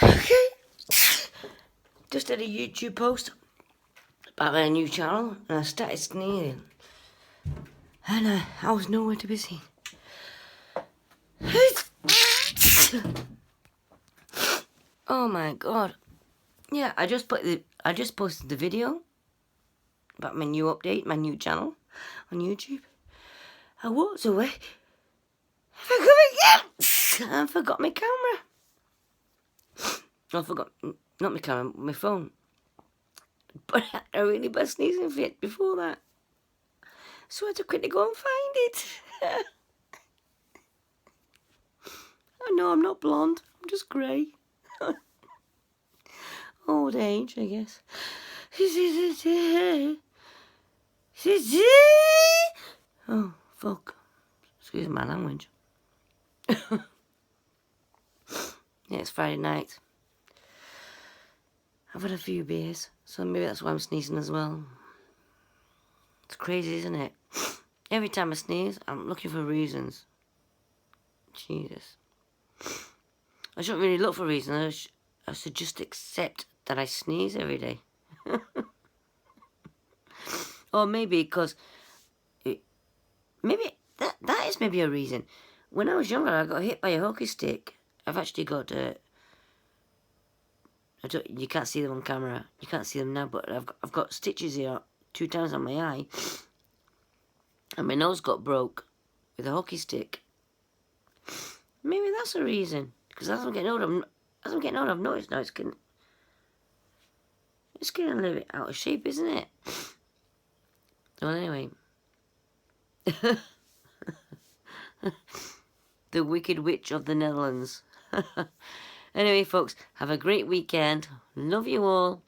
Okay. Just did a YouTube post about my new channel and I started sneezing. And I was nowhere to be seen. Oh my god. Yeah, I just posted the video about my new update, my new channel on YouTube. I walked away. I forgot my camera. I forgot, not my camera, my phone. But I had a really bad sneezing fit before that. So I had to quickly go and find it. Oh no, I'm not blonde. I'm just grey. Old age, I guess. Oh, fuck. Excuse my language. Yeah, it's Friday night. I've had a few beers, so maybe that's why I'm sneezing as well. It's crazy, isn't it? Every time I sneeze, I'm looking for reasons. Jesus. I shouldn't really look for reasons. I should just accept that I sneeze every day. Or maybe because... Maybe that is maybe a reason. When I was younger, I got hit by a hockey stick. I've actually got... you can't see them on camera. You can't see them now, but I've got stitches here 2 times on my eye. And my nose got broke with a hockey stick. Maybe that's a reason. Because as I'm getting older, I've noticed now it's getting a little bit out of shape, isn't it? Well, anyway. The Wicked Witch of the Netherlands. Anyway, folks, have a great weekend. Love you all.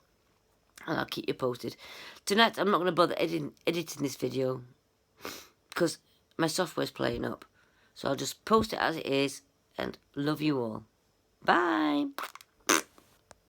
And I'll keep you posted. Tonight, I'm not going to bother editing this video because my software's playing up. So I'll just post it as it is and love you all. Bye.